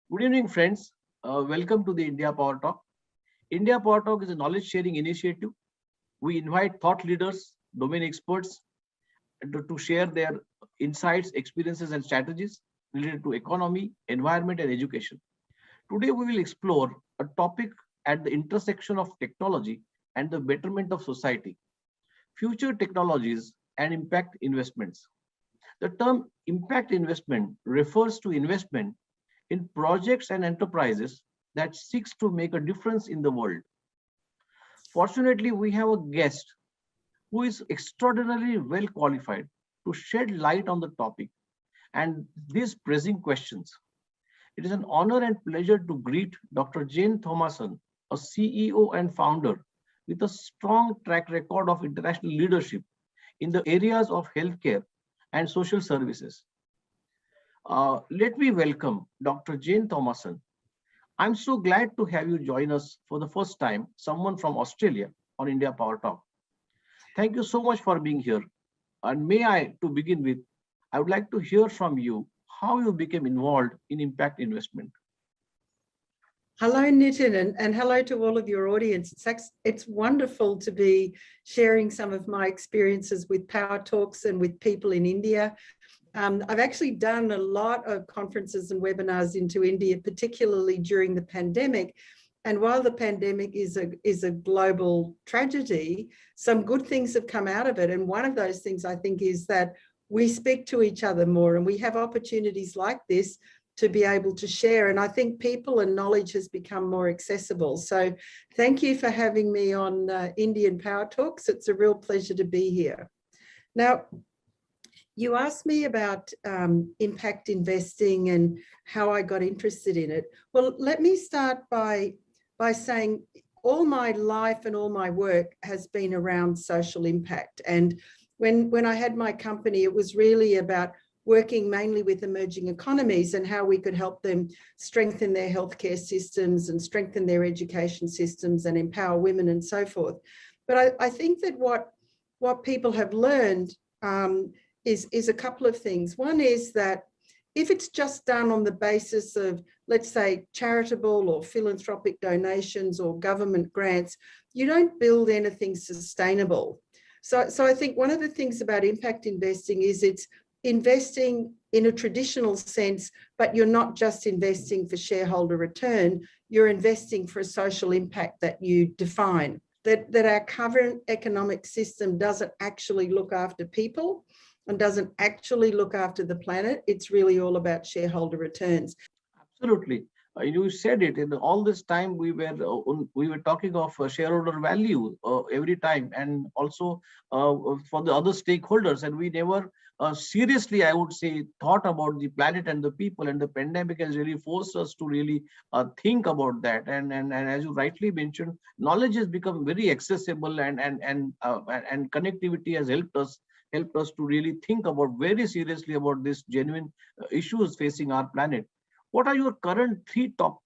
Good evening, friends. Welcome to the India Power Talk. India Power Talk is a knowledge sharing initiative. We invite thought leaders, domain experts to share their insights, experiences, and strategies related to economy, environment, and education. Today, we will explore a topic at the intersection of technology and the betterment of society, future technologies and impact investments. The term impact investment refers to investment in projects and enterprises that seeks to make a difference in the world. Fortunately, we have a guest who is extraordinarily well qualified to shed light on the topic and these pressing questions. It is an honor and pleasure to greet Dr. Jane Thomason, a CEO and founder with a strong track record of international leadership in the areas of healthcare and social services. Let me welcome Dr. Jane Thomason. I'm so glad to have you join us for the first time, someone from Australia on India Power Talk. Thank you so much for being here. And may I, to begin with, I would like to hear from you how you became involved in impact investment. Hello, Nitin, and hello to all of your audience. It's wonderful to be sharing some of my experiences with Power Talks and with people in India. I've actually done a lot of conferences and webinars into India, particularly during the pandemic. And while the pandemic is a global tragedy, some good things have come out of it. And one of those things, I think, is that we speak to each other more and we have opportunities like this to be able to share. And I think people and knowledge has become more accessible. So thank you for having me on Indian Power Talks. It's a real pleasure to be here. Now, you asked me about impact investing and how I got interested in it. Well, let me start by saying all my life and all my work has been around social impact. And when I had my company, it was really about working mainly with emerging economies and how we could help them strengthen their healthcare systems and strengthen their education systems and empower women and so forth. But I think that what people have learned is a couple of things. One is that if it's just done on the basis of, let's say, charitable or philanthropic donations or government grants, you don't build anything sustainable. So I think one of the things about impact investing is it's investing in a traditional sense, but you're not just investing for shareholder return, you're investing for a social impact that you define, that our current economic system doesn't actually look after people and doesn't actually look after the planet. It's really all about shareholder returns. Absolutely. You said it. In all this time, we were talking of shareholder value every time, and also for the other stakeholders, and we never seriously, I would say, thought about the planet and the people. And the pandemic has really forced us to really think about that. And as you rightly mentioned, knowledge has become very accessible, and connectivity has helped us to really think about very seriously about these genuine issues facing our planet. What are your current three top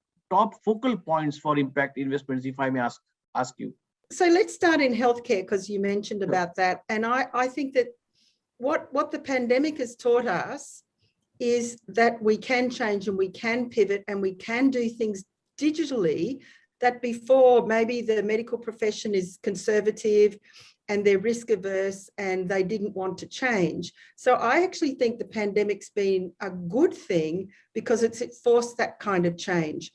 focal points for impact investments, if I may ask you? So let's start in healthcare, because you mentioned about that. And I think that what the pandemic has taught us is that we can change and we can pivot and we can do things digitally that before maybe the medical profession is conservative and they're risk averse and they didn't want to change. So I actually think the pandemic's been a good thing because it's forced that kind of change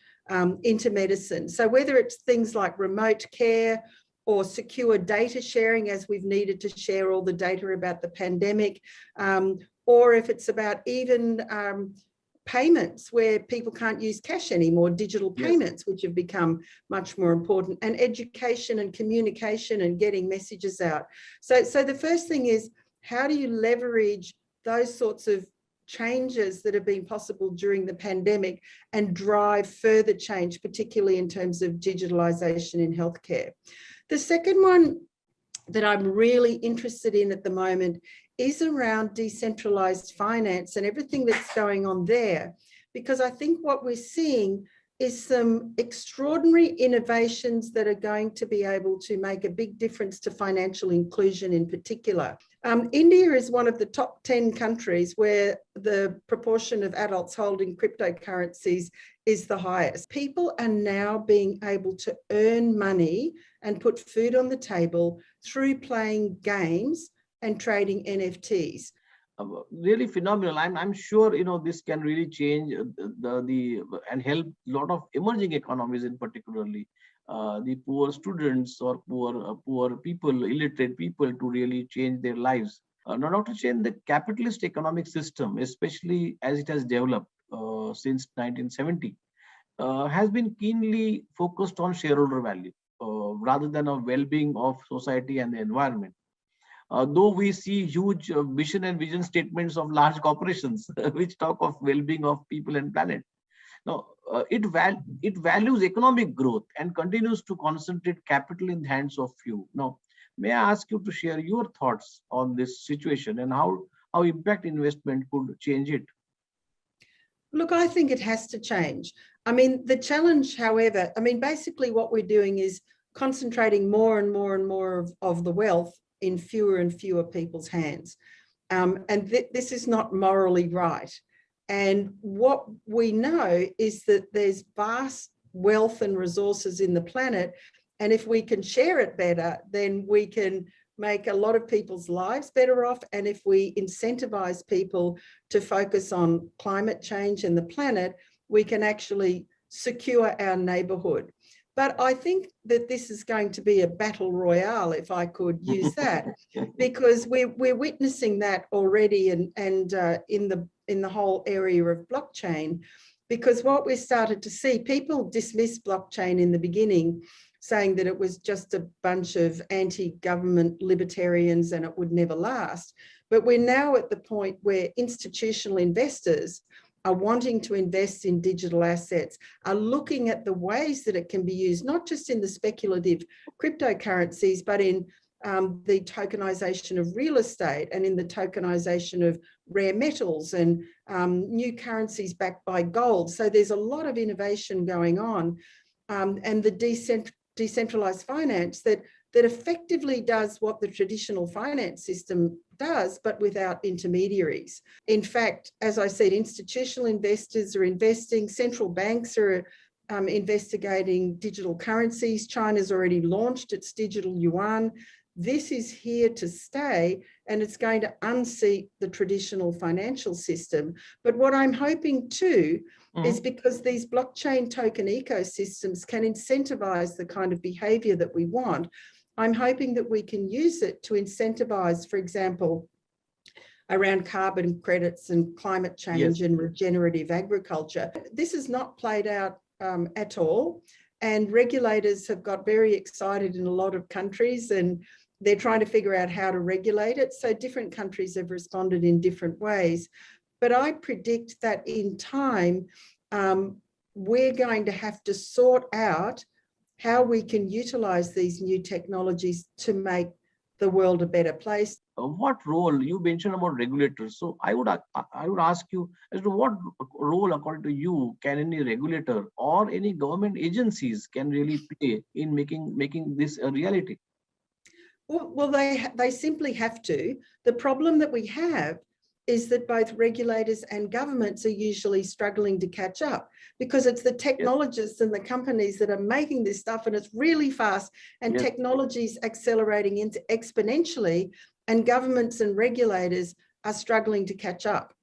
into medicine. So whether it's things like remote care or secure data sharing, as we've needed to share all the data about the pandemic, or if it's about even payments where people can't use cash anymore, digital payments, yes, which have become much more important, and education and communication and getting messages out. So the first thing is, how do you leverage those sorts of changes that have been possible during the pandemic and drive further change, particularly in terms of digitalization in healthcare? The second one that I'm really interested in at the moment is around decentralized finance and everything that's going on there. Because I think what we're seeing, is some extraordinary innovations that are going to be able to make a big difference to financial inclusion in particular. India is one of the top 10 countries where the proportion of adults holding cryptocurrencies is the highest. People are now being able to earn money and put food on the table through playing games and trading NFTs. Really phenomenal. I'm sure this can really change the and help a lot of emerging economies, in particularly the poor students or poor people, illiterate people, to really change their lives. Not to change the capitalist economic system, especially as it has developed since 1970, has been keenly focused on shareholder value rather than a well-being of society and the environment. Though we see huge mission and vision statements of large corporations which talk of well-being of people and planet. Now, it values economic growth and continues to concentrate capital in the hands of few. Now, may I ask you to share your thoughts on this situation and how impact investment could change it? Look, I think it has to change. I mean, the challenge, however, basically what we're doing is concentrating more and more and more of the wealth in fewer and fewer people's hands. This is not morally right. And what we know is that there's vast wealth and resources in the planet. And if we can share it better, then we can make a lot of people's lives better off. And if we incentivize people to focus on climate change and the planet, we can actually secure our neighborhood. But I think that this is going to be a battle royale, if I could use that, because we're witnessing that already and in the whole area of blockchain. Because what we started to see, people dismissed blockchain in the beginning, saying that it was just a bunch of anti-government libertarians and it would never last. But we're now at the point where institutional investors are wanting to invest in digital assets, are looking at the ways that it can be used, not just in the speculative cryptocurrencies, but in the tokenization of real estate and in the tokenization of rare metals and new currencies backed by gold. So there's a lot of innovation going on, and the decentralized finance that effectively does what the traditional finance system does, but without intermediaries. In fact, as I said, institutional investors are investing, central banks are investigating digital currencies. China's already launched its digital yuan. This is here to stay, and it's going to unseat the traditional financial system. But what I'm hoping too is because these blockchain token ecosystems can incentivize the kind of behavior that we want, I'm hoping that we can use it to incentivize, for example, around carbon credits and climate change and regenerative agriculture. This is not played out at all. And regulators have got very excited in a lot of countries, and they're trying to figure out how to regulate it. So different countries have responded in different ways. But I predict that in time, we're going to have to sort out how we can utilize these new technologies to make the world a better place. What role you mentioned about regulators? So I would ask you as to what role, according to you, can any regulator or any government agencies can really play in making this a reality? Well, they simply have to. The problem that we have is that both regulators and governments are usually struggling to catch up, because it's the technologists and the companies that are making this stuff, and it's really fast, and technology's accelerating into exponentially, and governments and regulators are struggling to catch up.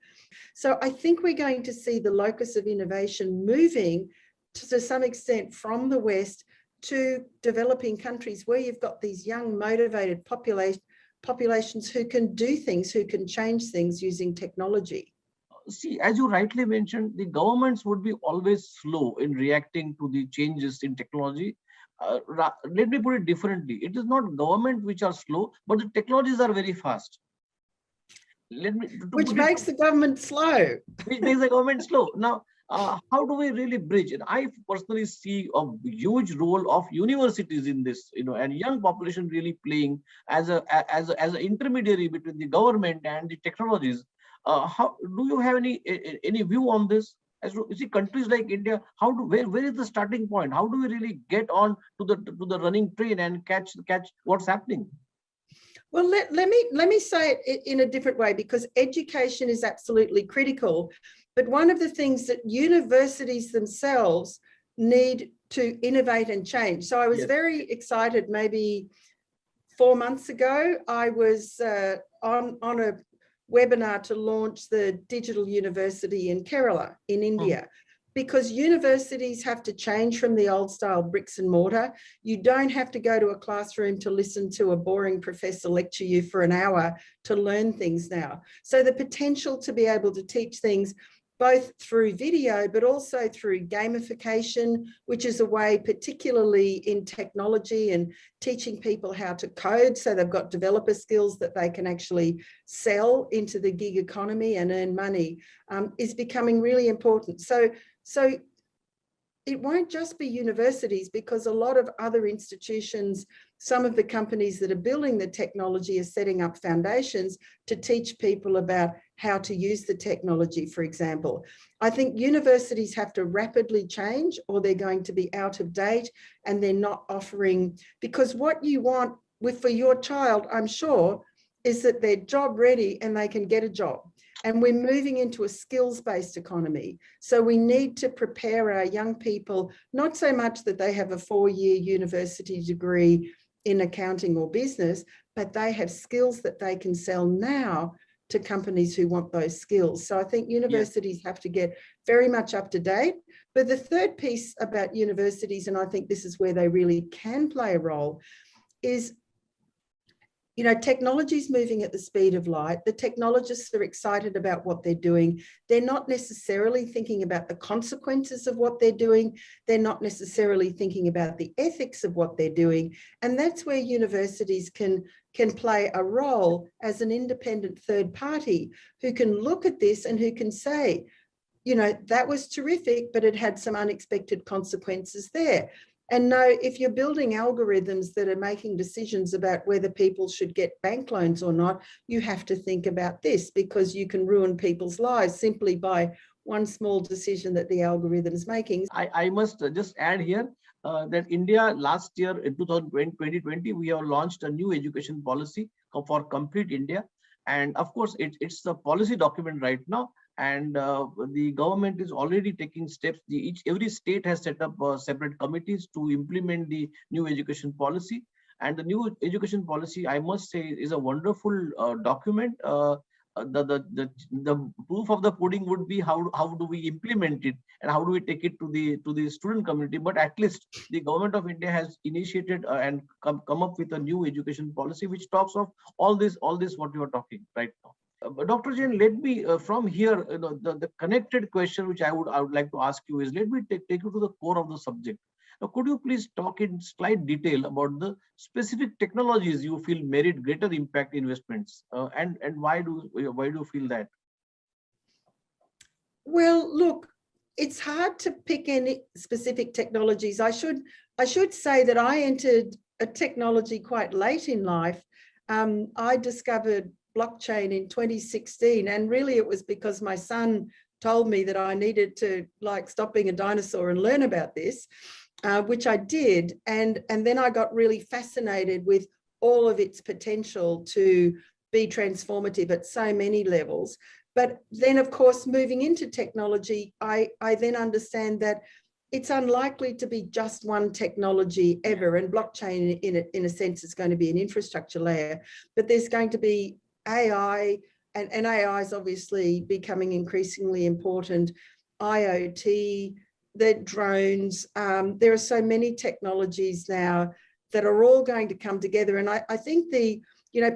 So I think we're going to see the locus of innovation moving to some extent from the West to developing countries where you've got these young, motivated populations who can do things, who can change things using technology. See, as you rightly mentioned, the governments would be always slow in reacting to the changes in technology. Let me put it differently. It is not government which are slow, but the technologies are very fast. Which makes the government slow. Which makes the government slow. Now, how do we really bridge? And I personally see a huge role of universities in this, and young population really playing as an intermediary between the government and the technologies. How do you have any view on this? As you see, countries like India, where is the starting point? How do we really get on to the running train and catch what's happening? Well, let me say it in a different way, because education is absolutely critical. But one of the things that universities themselves need to innovate and change. So I was Yes. very excited, maybe 4 months ago, I was on a webinar to launch the digital university in Kerala in India. Because universities have to change from the old style bricks and mortar. You don't have to go to a classroom to listen to a boring professor lecture you for an hour to learn things now. So the potential to be able to teach things both through video, but also through gamification, which is a way, particularly in technology and teaching people how to code, so they've got developer skills that they can actually sell into the gig economy and earn money, is becoming really important. So it won't just be universities, because a lot of other institutions, some of the companies that are building the technology are setting up foundations to teach people about how to use the technology, for example. I think universities have to rapidly change, or they're going to be out of date, and they're not offering, because what you want for your child, I'm sure, is that they're job ready and they can get a job. And we're moving into a skills-based economy. So we need to prepare our young people, not so much that they have a 4-year university degree in accounting or business, but they have skills that they can sell now to companies who want those skills. So I think universities have to get very much up to date. But the third piece about universities, and I think this is where they really can play a role, is, you know, technology is moving at the speed of light. The technologists are excited about what they're doing. They're not necessarily thinking about the consequences of what they're doing. They're not necessarily thinking about the ethics of what they're doing. And that's where universities can play a role as an independent third party who can look at this and who can say, you know, that was terrific, but it had some unexpected consequences there. And no, if you're building algorithms that are making decisions about whether people should get bank loans or not, you have to think about this, because you can ruin people's lives simply by one small decision that the algorithm is making. I must just add here that India last year in 2020, we have launched a new education policy for complete India. And of course, it's the policy document right now. And the government is already taking steps. Every state has set up separate committees to implement the new education policy. And the new education policy, I must say, is a wonderful document. The proof of the pudding would be how do we implement it and how do we take it to the student community. But at least the government of India has initiated and come up with a new education policy which talks of all this what you are talking right now. Dr. Jain, let me from here, the connected question which I would like to ask you is, let me take you to the core of the subject. Now, could you please talk in slight detail about the specific technologies you feel merit greater impact investments, and why do you feel that? Well, look, it's hard to pick any specific technologies. I should say that I entered a technology quite late in life. I discovered blockchain in 2016, and really it was because my son told me that I needed to stop being a dinosaur and learn about this, which I did, and then I got really fascinated with all of its potential to be transformative at so many levels. But then, of course, moving into technology, I then understand that it's unlikely to be just one technology ever, and blockchain in a sense is going to be an infrastructure layer, but there's going to be AI, and AI is obviously becoming increasingly important, IoT, the drones. There are so many technologies now that are all going to come together. And I think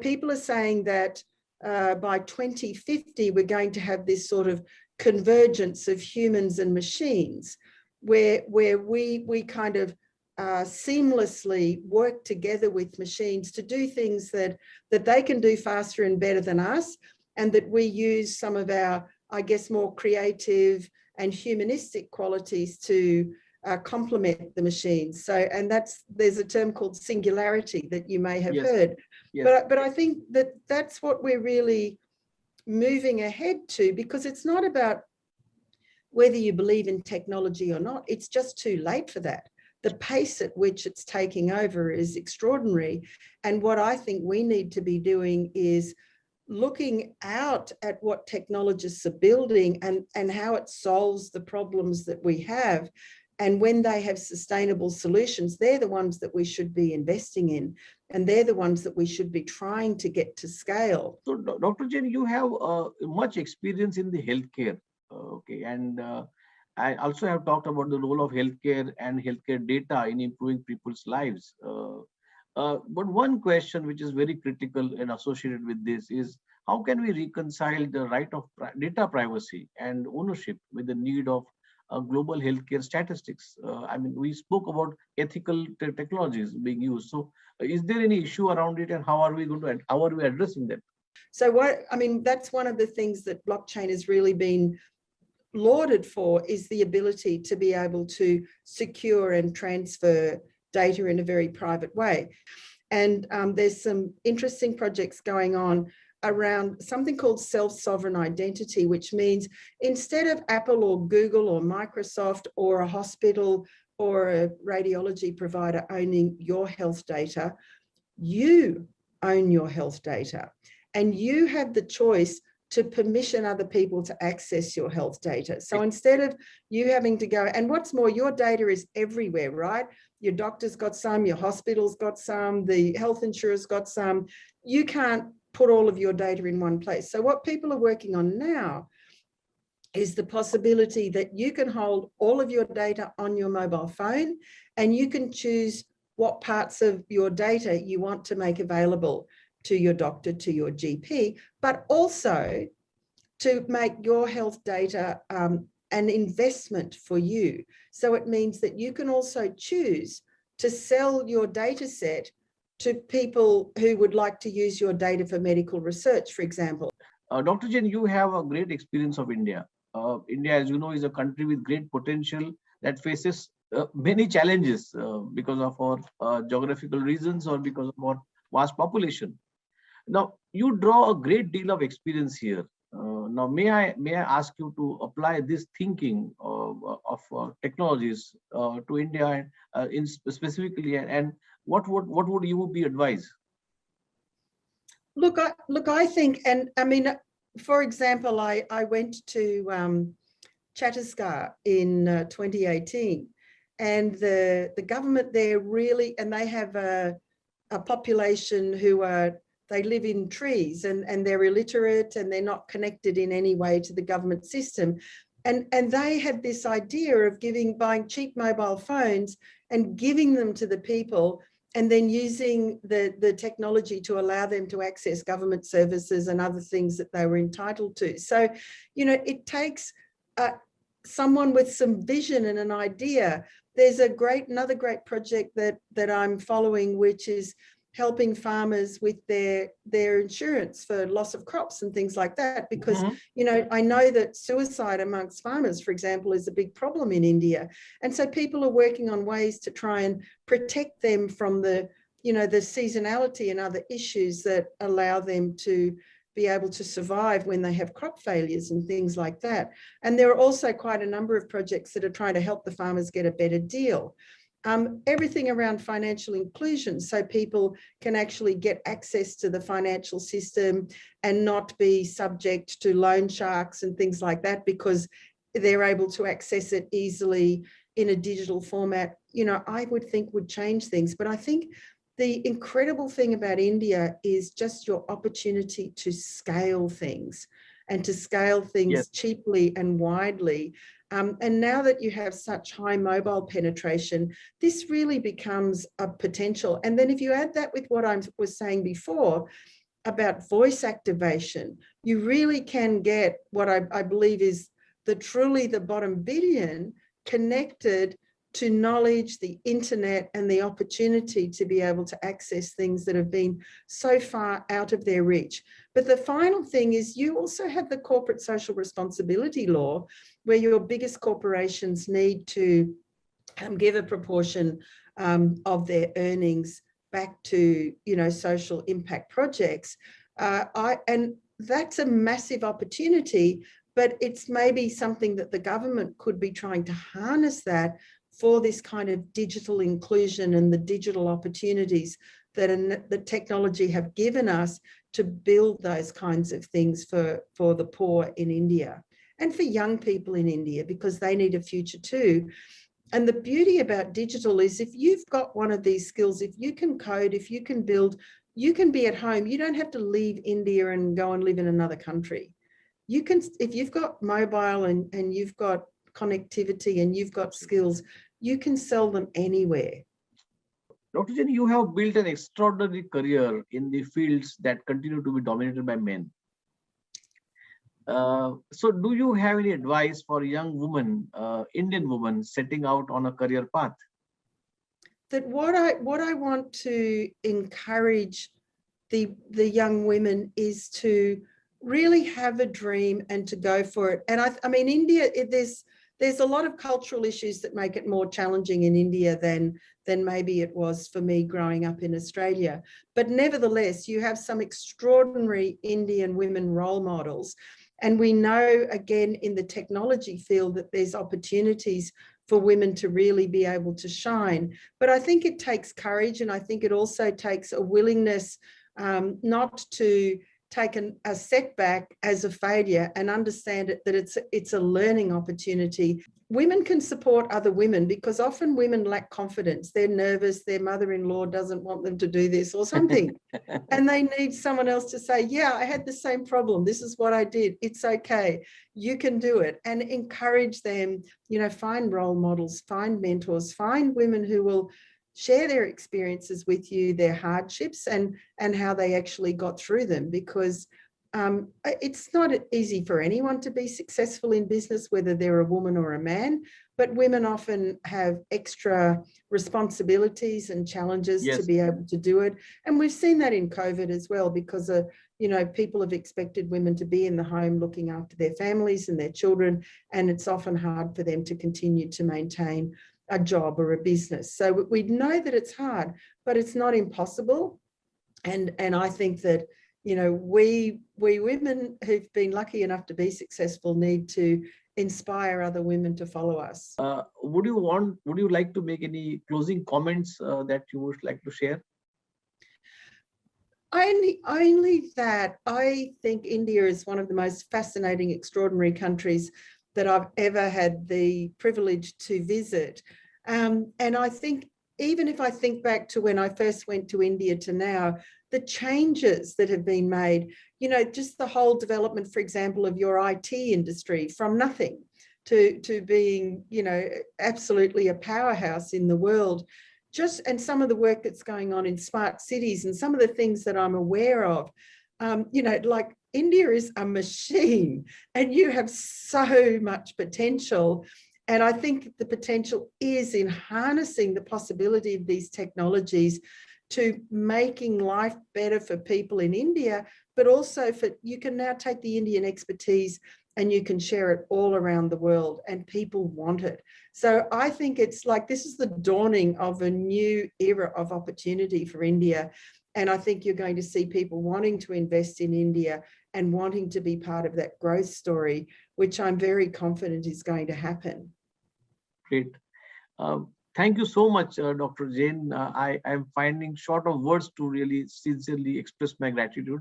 people are saying that by 2050, we're going to have this sort of convergence of humans and machines, where we kind of seamlessly work together with machines to do things that they can do faster and better than us, and that we use some of our, I guess, more creative and humanistic qualities to complement the machines. So, and there's a term called singularity that you may have heard. Yes. But I think that's what we're really moving ahead to, because it's not about whether you believe in technology or not, it's just too late for that. The pace at which it's taking over is extraordinary. And what I think we need to be doing is looking out at what technologists are building and how it solves the problems that we have. And when they have sustainable solutions, they're the ones that we should be investing in. And they're the ones that we should be trying to get to scale. So, Dr. Jain, you have much experience in the healthcare. Okay. And I also have talked about the role of healthcare and healthcare data in improving people's lives. But one question which is very critical and associated with this is, how can we reconcile the right of data privacy and ownership with the need of global healthcare statistics? I mean, we spoke about ethical technologies being used. So, is there any issue around it, and how are we addressing that? So that's one of the things that blockchain has really been lauded for, is the ability to be able to secure and transfer data in a very private way. And there's some interesting projects going on around something called self-sovereign identity, which means instead of Apple or Google or Microsoft or a hospital or a radiology provider owning your health data, you own your health data, and you have the choice to permission other people to access your health data. So instead of you having to go, and what's more, your data is everywhere, right? Your doctor's got some, your hospital's got some, the health insurer's got some. You can't put all of your data in one place. So what people are working on now is the possibility that you can hold all of your data on your mobile phone, and you can choose what parts of your data you want to make available to your doctor, to your GP, but also to make your health data an investment for you. So it means that you can also choose to sell your data set to people who would like to use your data for medical research, for example. Dr. Jain, you have a great experience of India. India, as you know, is a country with great potential that faces many challenges because of our geographical reasons or because of our vast population. Now, you draw a great deal of experience here. Now, may I ask you to apply this thinking of technologies to India, in specifically, and what would you be advised? Look, I think, and I mean, for example, I went to Chhattisgarh in 2018, and the government there really, and they have a population who they live in trees, and they're illiterate, and they're not connected in any way to the government system. And they had this idea of buying cheap mobile phones and giving them to the people, and then using the technology to allow them to access government services and other things that they were entitled to. So, it takes someone with some vision and an idea. There's another great project that I'm following, which is helping farmers with their insurance for loss of crops and things like that, because I know that suicide amongst farmers, for example, is a big problem in India, and so people are working on ways to try and protect them from the seasonality and other issues that allow them to be able to survive when they have crop failures and things like that. And there are also quite a number of projects that are trying to help the farmers get a better deal. Everything around financial inclusion, so people can actually get access to the financial system and not be subject to loan sharks and things like that, because they're able to access it easily in a digital format, I would think would change things. But I think the incredible thing about India is just your opportunity to scale things, and to scale things cheaply and widely. And now that you have such high mobile penetration, this really becomes a potential. And then if you add that with what I was saying before about voice activation, you really can get what I believe is truly the bottom billion connected to knowledge, the internet, and the opportunity to be able to access things that have been so far out of their reach. But the final thing is you also have the corporate social responsibility law, where your biggest corporations need to give a proportion of their earnings back to social impact projects. And that's a massive opportunity. but it's maybe something that the government could be trying to harness that for this kind of digital inclusion and the digital opportunities that the technology have given us to build those kinds of things for the poor in India and for young people in India, because they need a future too. And the beauty about digital is if you've got one of these skills, if you can code, if you can build, you can be at home. You don't have to leave India and go and live in another country. You can, if you've got mobile and you've got connectivity and you've got skills, you can sell them anywhere. Dr. Jen, you have built an extraordinary career in the fields that continue to be dominated by men. So do you have any advice for young women, Indian women setting out on a career path? That what I want to encourage the young women is to really have a dream and to go for it. And I mean, India, there's a lot of cultural issues that make it more challenging in India than maybe it was for me growing up in Australia. But nevertheless, you have some extraordinary Indian women role models. And we know, again, in the technology field that there's opportunities for women to really be able to shine. But I think it takes courage, and I think it also takes a willingness not to take a setback as a failure and understand it, that it's a learning opportunity. Women can support other women because often women lack confidence. They're nervous, their mother-in-law doesn't want them to do this or something. And they need someone else to say, yeah, I had the same problem. This is what I did. It's okay. You can do it. And encourage them, you know, find role models, find mentors, find women who will share their experiences with you, their hardships and how they actually got through them, because it's not easy for anyone to be successful in business, whether they're a woman or a man, but women often have extra responsibilities and challenges to be able to do it. And we've seen that in COVID as well, because you know, people have expected women to be in the home looking after their families and their children, and it's often hard for them to continue to maintain a job or a business. So we know that it's hard, but it's not impossible. And I think that, you know, we women who've been lucky enough to be successful need to inspire other women to follow us. Would you like to make any closing comments that you would like to share? Only that I think India is one of the most fascinating, extraordinary countries that I've ever had the privilege to visit. And I think, even if I think back to when I first went to India to now, the changes that have been made, you know, just the whole development, for example, of your IT industry from nothing to being, you know, absolutely a powerhouse in the world. And some of the work that's going on in smart cities and some of the things that I'm aware of, you know, like India is a machine and you have so much potential. And I think the potential is in harnessing the possibility of these technologies to making life better for people in India, but also you can now take the Indian expertise and you can share it all around the world, and people want it. So I think it's like, this is the dawning of a new era of opportunity for India. And I think you're going to see people wanting to invest in India and wanting to be part of that growth story, which I'm very confident is going to happen. Great. Thank you so much, Dr. Jain. I am finding short of words to really sincerely express my gratitude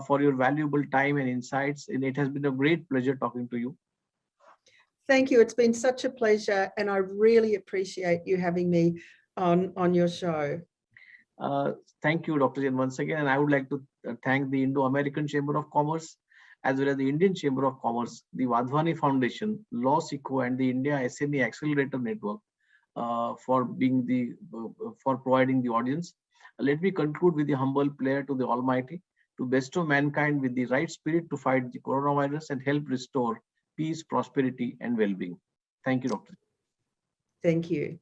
for your valuable time and insights. And it has been a great pleasure talking to you. Thank you. It's been such a pleasure, and I really appreciate you having me on your show. Thank you, Dr. Jain, once again. And I would like to thank the Indo-American Chamber of Commerce, as well as the Indian Chamber of Commerce, the Wadhwani Foundation, Law Seco, and the India SME Accelerator Network for providing the audience. Let me conclude with the humble prayer to the Almighty to bestow mankind with the right spirit to fight the coronavirus and help restore peace, prosperity, and well-being. Thank you, Dr. Thank you.